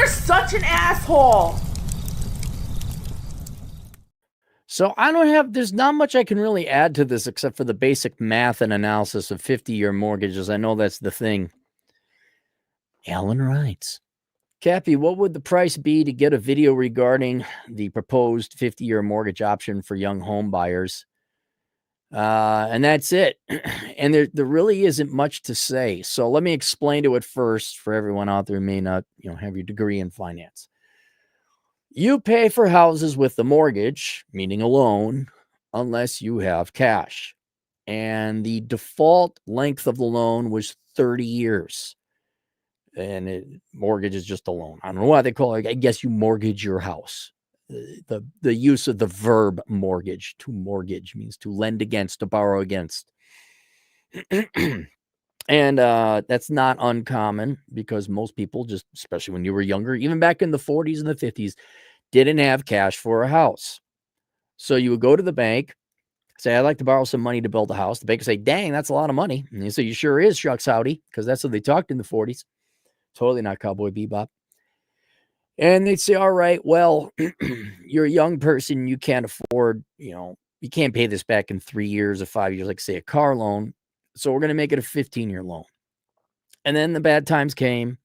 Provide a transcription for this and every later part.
You're such an asshole. So there's not much I can really add to this except for the basic math and analysis of 50-year mortgages. I know that's the thing. Alan writes, Cappy, what would the price be to get a video regarding the proposed 50-year mortgage option for young home buyers? And that's it. And there really isn't much to say. So let me explain to it first for everyone out there who may not, have your degree in finance. You pay for houses with the mortgage, meaning a loan, unless you have cash. And the default length of the loan was 30 years. And mortgage is just a loan. I don't know why they call it. I guess you mortgage your house. The use of the verb mortgage, to mortgage, means to lend against, to borrow against. And that's not uncommon because most people, just especially when you were younger, even back in the 40s and the 50s, didn't have cash for a house. So you would go to the bank, say, I'd like to borrow some money to build a house. The bank would say, dang, that's a lot of money. And you say, you sure is, shucks howdy, because that's what they talked in the 40s. Totally not Cowboy Bebop. And they'd say, all right, well, you're a young person. You can't afford, you can't pay this back in 3 years or 5 years, like, say, a car loan. So we're going to make it a 15-year loan. And then the bad times came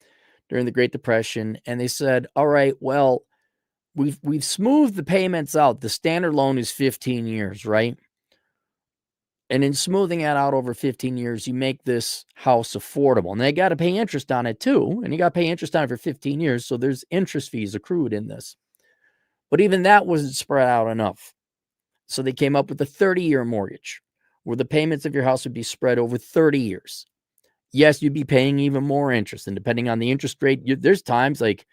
during the Great Depression. And they said, all right, well, we've smoothed the payments out. The standard loan is 15 years, right? And in smoothing that out over 15 years, you make this house affordable. And they got to pay interest on it too. And you got to pay interest on it for 15 years. So there's interest fees accrued in this. But even that wasn't spread out enough. So they came up with a 30-year mortgage where the payments of your house would be spread over 30 years. Yes, you'd be paying even more interest. And depending on the interest rate, there's times like,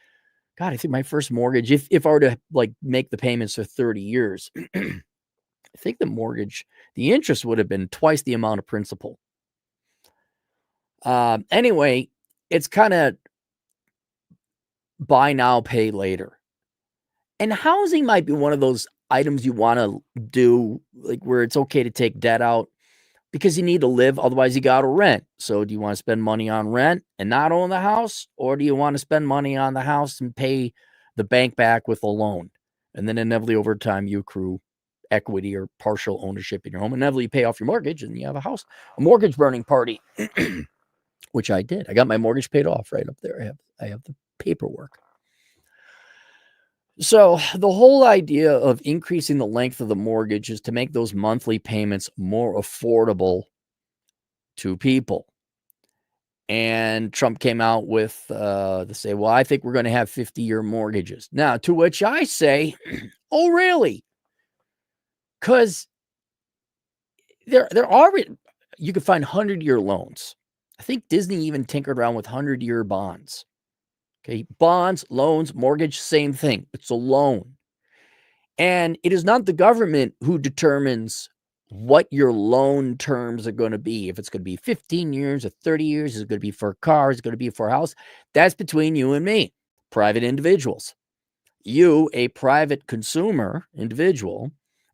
God, I think my first mortgage, if I were to make the payments for 30 years, I think the interest would have been twice the amount of principal. Anyway, it's kind of buy now, pay later. And housing might be one of those items you want to do, like where it's okay to take debt out because you need to live. Otherwise, you got to rent. So do you want to spend money on rent and not own the house? Or do you want to spend money on the house and pay the bank back with a loan? And then inevitably over time, you accrue equity or partial ownership in your home. Inevitably, you pay off your mortgage and you have a house, a mortgage burning party, which I did. I got my mortgage paid off right up there. I have the paperwork. So the whole idea of increasing the length of the mortgage is to make those monthly payments more affordable to people. And Trump came out with to say, well, I think we're going to have 50-year mortgages. Now, to which I say, oh, really? Because there are, you can find 100-year loans. I think Disney even tinkered around with 100-year bonds. Okay, bonds, loans, mortgage, same thing. It's a loan. And it is not the government who determines what your loan terms are going to be. If it's going to be 15 years or 30 years, is it going to be for a car? Is it going to be for a house? That's between you and me, private individuals. You, a private consumer individual,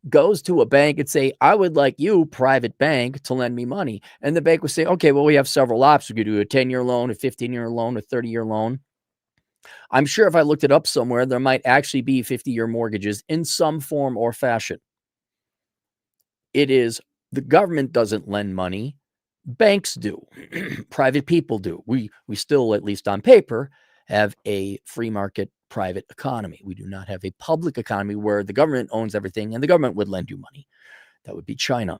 goes to a bank and say, I would like you, private bank, to lend me money. And the bank will say, okay, well, we have several options. We could do a 10-year loan, a 15-year loan, a 30-year loan. I'm sure if I looked it up somewhere, there might actually be 50-year mortgages in some form or fashion. It is the government doesn't lend money. Banks do. Private people do. We still, at least on paper, have a free market private economy. We do not have a public economy where the government owns everything and the government would lend you money. That would be China.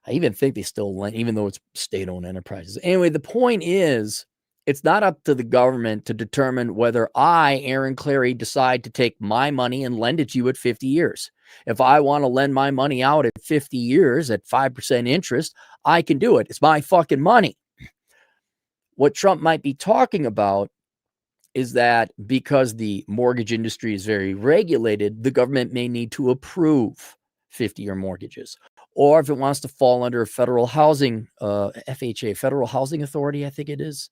I even think they still lend, even though it's state-owned enterprises. Anyway, the point is, it's not up to the government to determine whether I, Aaron Clary, decide to take my money and lend it to you at 50 years. If I want to lend my money out at 50 years at 5% interest, I can do it. It's my fucking money. What Trump might be talking about is that because the mortgage industry is very regulated, the government may need to approve 50-year mortgages. Or if it wants to fall under a federal housing, FHA, Federal Housing Authority, I think it is,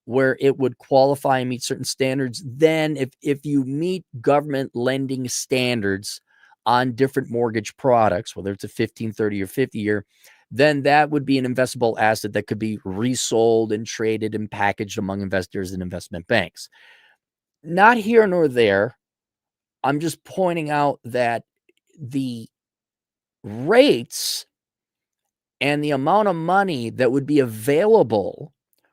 where it would qualify and meet certain standards. Then if you meet government lending standards on different mortgage products, whether it's a 15, 30, or 50-year, then that would be an investable asset that could be resold and traded and packaged among investors and investment banks. not here nor there. I'm just pointing out that the rates and the amount of money that would be available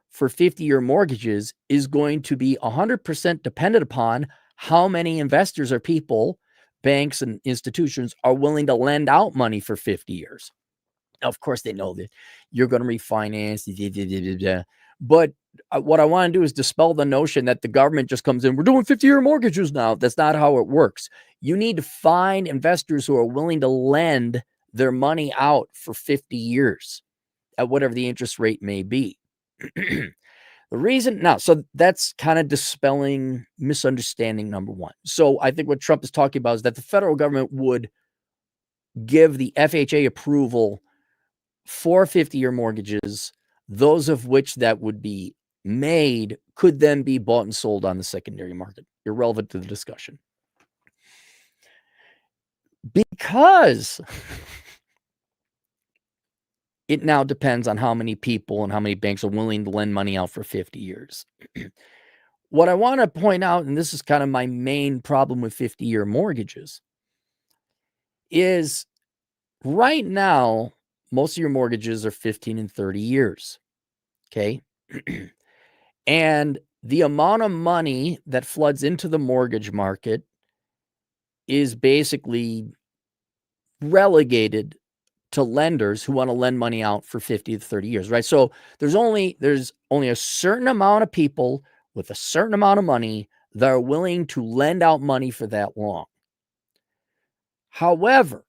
for 50-year mortgages is going to be 100% dependent upon how many investors or people, banks and institutions, are willing to lend out money for 50 years. Now, of course, they know that you're going to refinance, but what I want to do is dispel the notion that the government just comes in, we're doing 50-year mortgages now. That's not how it works. You need to find investors who are willing to lend their money out for 50 years at whatever the interest rate may be. The reason now, so that's kind of dispelling misunderstanding number one. So I think what Trump is talking about is that the federal government would give the FHA approval for 50-year mortgages, those of which that would be made could then be bought and sold on the secondary market, irrelevant to the discussion. Because it now depends on how many people and how many banks are willing to lend money out for 50 years. What I want to point out, and this is kind of my main problem with 50-year mortgages, is right now, most of your mortgages are 15 and 30 years. Okay. And the amount of money that floods into the mortgage market is basically relegated to lenders who want to lend money out for 50 to 30 years, right? So there's only a certain amount of people with a certain amount of money that are willing to lend out money for that long. However,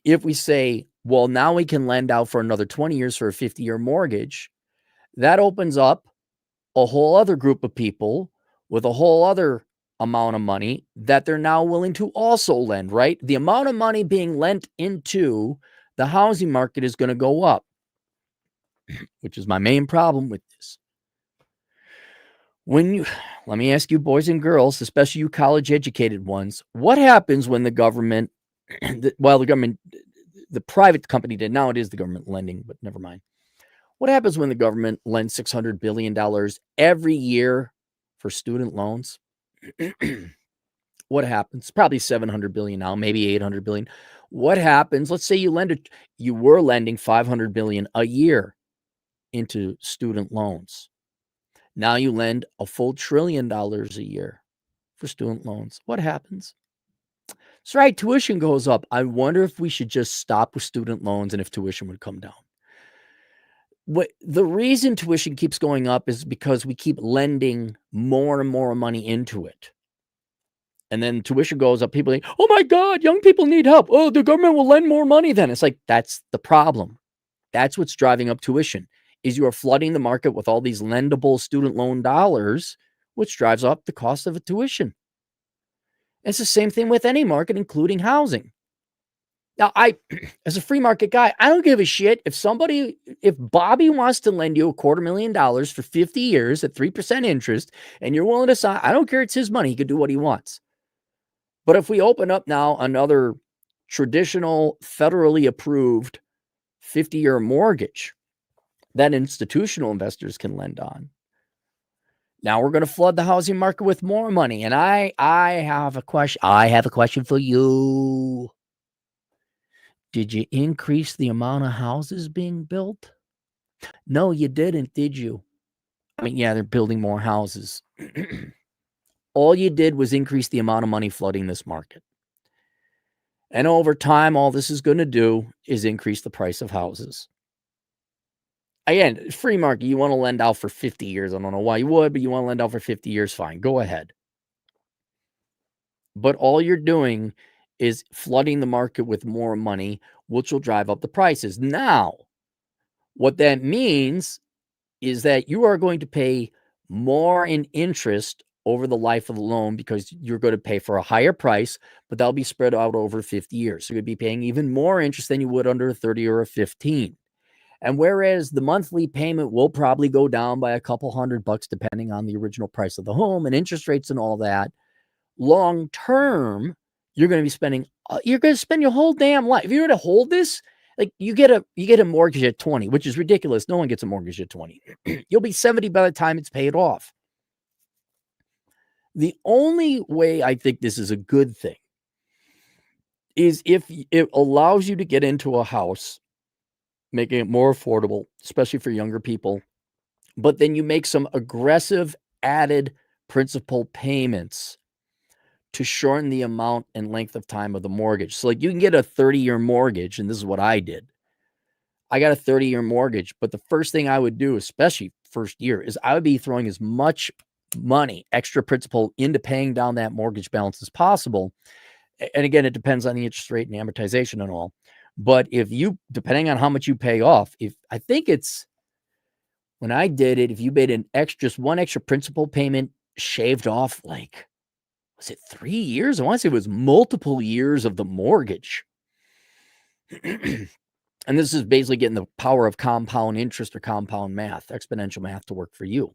if we say, well, now we can lend out for another 20 years for a 50-year mortgage, that opens up a whole other group of people with a whole other amount of money that they're now willing to also lend, right? The amount of money being lent into the housing market is going to go up, which is my main problem with this. Let me ask you boys and girls, especially you college educated ones, what happens when the government, the private company did, now it is the government lending, but never mind. What happens when the government lends $600 billion every year for student loans? What happens? Probably $700 billion now, maybe $800 billion. What happens? Let's say you were lending $500 billion a year into student loans. Now you lend a full $1 trillion a year for student loans. What happens? That's right. Tuition goes up. I wonder if we should just stop with student loans and if tuition would come down. The reason tuition keeps going up is because we keep lending more and more money into it. And then tuition goes up. People think, oh my God, young people need help. Oh, the government will lend more money then. It's like, that's the problem. That's what's driving up tuition, is you are flooding the market with all these lendable student loan dollars, which drives up the cost of a tuition. It's the same thing with any market, including housing. Now, as a free market guy, I don't give a shit if Bobby wants to lend you $250,000 for 50 years at 3% interest and you're willing to sign, I don't care. It's his money. He can do what he wants. But if we open up now another traditional federally approved 50-year mortgage that institutional investors can lend on, now we're going to flood the housing market with more money. And I have a question. I have a question for you. Did you increase the amount of houses being built? No, you didn't, did you? I mean, yeah, they're building more houses. All you did was increase the amount of money flooding this market. And over time, all this is going to do is increase the price of houses. Again, free market, you want to lend out for 50 years. I don't know why you would, but you want to lend out for 50 years, fine. Go ahead. But all you're doing is flooding the market with more money, which will drive up the prices. Now, what that means is that you are going to pay more in interest over the life of the loan because you're going to pay for a higher price, but that'll be spread out over 50 years. So you'd be paying even more interest than you would under a 30 or a 15. And whereas the monthly payment will probably go down by a couple $100 depending on the original price of the home and interest rates and all that, long term, you're going to spend your whole damn life. If you were to hold this, like you get a mortgage at 20, which is ridiculous. No one gets a mortgage at 20. You'll be 70 by the time it's paid off. The only way I think this is a good thing is if it allows you to get into a house, making it more affordable, especially for younger people, but then you make some aggressive added principal payments to shorten the amount and length of time of the mortgage. So, like, you can get a 30-year mortgage, and this is what I did. I got a 30-year mortgage, but the first thing I would do, especially first year, is I would be throwing as much money, extra principal, into paying down that mortgage balance as possible. And again, it depends on the interest rate and amortization and all. But if you, depending on how much you pay off, if I think it's, when I did it, if you made an extra, just one extra principal payment shaved off, like, was it 3 years? I want to say it was multiple years of the mortgage. And this is basically getting the power of compound interest or compound math, exponential math to work for you.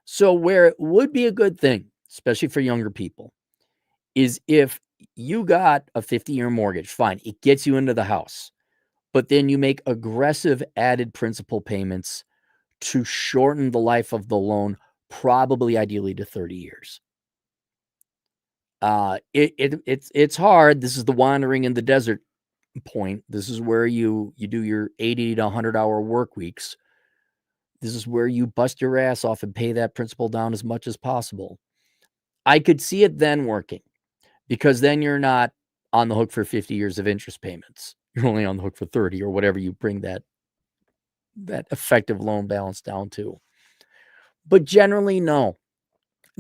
So where it would be a good thing, especially for younger people, is if you got a 50-year mortgage, fine, it gets you into the house, but then you make aggressive added principal payments to shorten the life of the loan, probably ideally to 30 years. It's hard. This is the wandering in the desert point. This is where you do your 80 to 100-hour work weeks. This is where you bust your ass off and pay that principal down as much as possible. I could see it then working, because then you're not on the hook for 50 years of interest payments. You're only on the hook for 30 or whatever you bring that effective loan balance down to. But generally, no.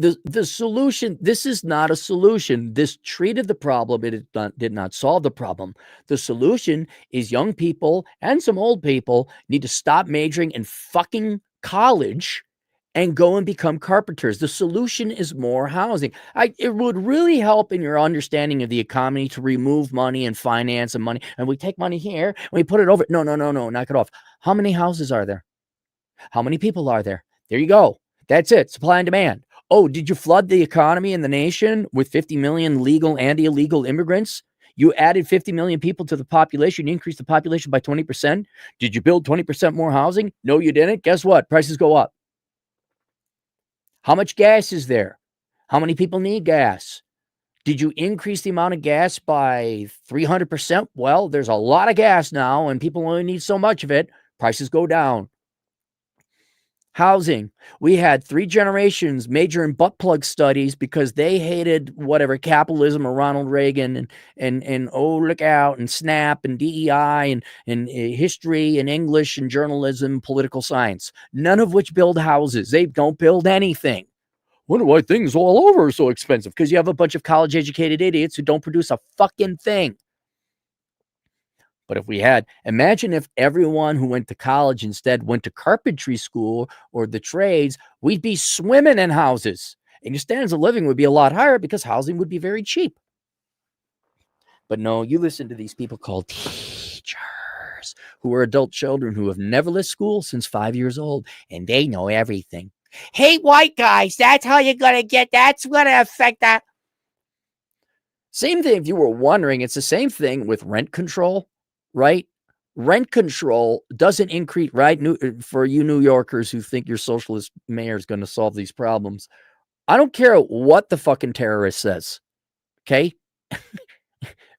The solution, this is not a solution. This treated the problem. It did not solve the problem. The solution is young people and some old people need to stop majoring in fucking college and go and become carpenters. The solution is more housing. It would really help in your understanding of the economy to remove money and finance and money. And we take money here and we put it over. No, knock it off. How many houses are there? How many people are there? There you go. That's it. Supply and demand. Oh, did you flood the economy and the nation with 50 million legal and illegal immigrants? You added 50 million people to the population. You increased the population by 20%. Did you build 20% more housing? No, you didn't. Guess what? Prices go up. How much gas is there? How many people need gas? Did you increase the amount of gas by 300%? Well, there's a lot of gas now and people only need so much of it. Prices go down. Housing. We had 3 generations major in butt plug studies because they hated whatever capitalism or Ronald Reagan and oh, look out, and SNAP and DEI and history and English and journalism, political science, none of which build houses. They don't build anything. Wonder why things all over are so expensive, because you have a bunch of college educated idiots who don't produce a fucking thing. But if we had, imagine if everyone who went to college instead went to carpentry school or the trades, we'd be swimming in houses. And your standards of living would be a lot higher because housing would be very cheap. But no, you listen to these people called teachers who are adult children who have never left school since 5 years old, and they know everything. Hey, white guys, that's how you're going to get, that's going to affect that. Same thing, if you were wondering, it's the same thing with rent control. Right? Rent control doesn't increase, right? For you New Yorkers who think your socialist mayor is going to solve these problems. I don't care what the fucking terrorist says. Okay?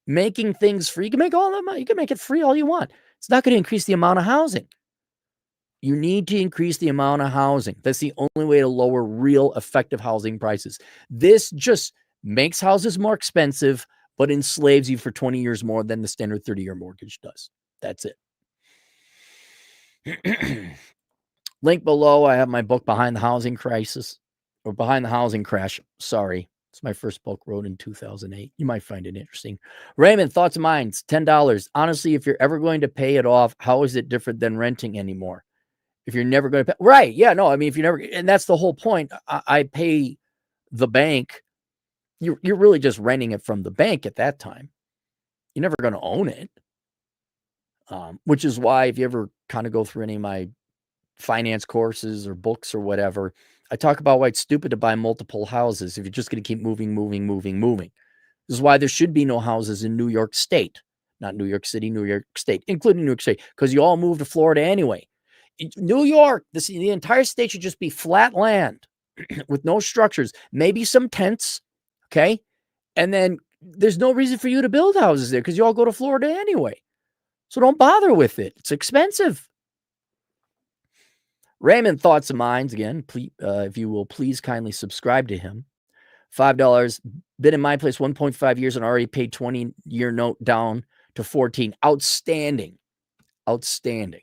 Making things free, you can make all that money. You can make it free all you want. It's not going to increase the amount of housing. You need to increase the amount of housing. That's the only way to lower real effective housing prices. This just makes houses more expensive, but enslaves you for 20 years more than the standard 30-year mortgage does. That's it. Link below, I have my book, Behind the Housing Crisis, or Behind the Housing Crash. Sorry. It's my first book, wrote in 2008. You might find it interesting. Raymond, thoughts and minds, $10. Honestly, if you're ever going to pay it off, how is it different than renting anymore? If you're never going to pay, right? Yeah, no, I mean, if you never, and that's the whole point. I pay the bank. You're really just renting it from the bank at that time. You're never going to own it. Which is why if you ever kind of go through any of my finance courses or books or whatever, I talk about why it's stupid to buy multiple houses if you're just going to keep moving. This is why there should be no houses in New York State, not New York City, New York State, including New York State, because you all moved to Florida anyway. New York, the entire state should just be flat land. with no structures, maybe some tents, okay? And then there's no reason for you to build houses there because you all go to Florida anyway. So don't bother with it. It's expensive. Raymond, thoughts and minds again. Please, if you will please kindly subscribe to him. $5. Been in my place 1.5 years and already paid 20-year note down to 14. Outstanding. Outstanding.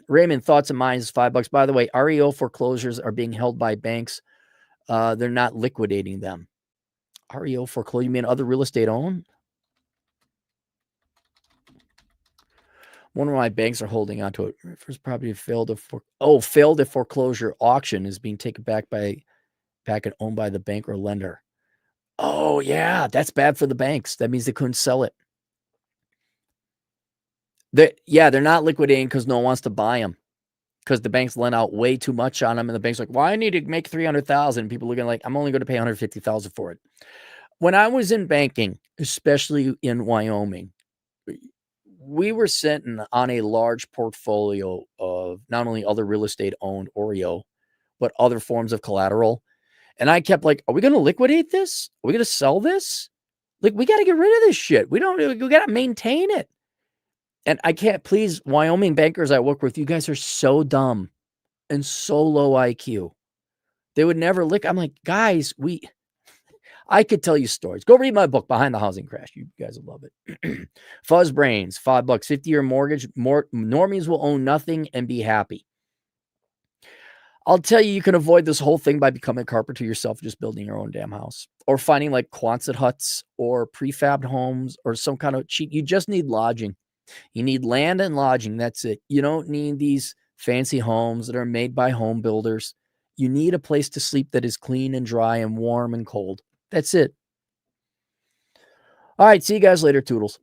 Raymond, thoughts and minds, $5. By the way, REO foreclosures are being held by banks. They're not liquidating them. REO foreclosure, you mean other real estate owned? One of my banks are holding on to it. First property failed a foreclosure auction is being taken back and owned by the bank or lender. Oh yeah, that's bad for the banks. That means they couldn't sell it. They're not liquidating because no one wants to buy them because the banks lent out way too much on them, and the bank's like, "Well, I need to make $300,000." People looking like, "I'm only going to pay $150,000 for it." When I was in banking, especially in Wyoming, we were sitting on a large portfolio of not only other real estate owned REO, but other forms of collateral. And I kept like, are we going to liquidate this? Are we going to sell this? Like, we got to get rid of this shit. We got to maintain it. And I can't, please, Wyoming bankers I work with, you guys are so dumb and so low IQ. They would never I'm like, guys, I could tell you stories. Go read my book, Behind the Housing Crash. You guys will love it. Fuzz Brains, $5, 50-year mortgage. Normies will own nothing and be happy. I'll tell you can avoid this whole thing by becoming a carpenter yourself, just building your own damn house, or finding like Quonset huts or prefabbed homes or some kind of cheap. You just need lodging. You need land and lodging. That's it. You don't need these fancy homes that are made by home builders. You need a place to sleep that is clean and dry and warm and cold. That's it. All right. See you guys later, Toodles.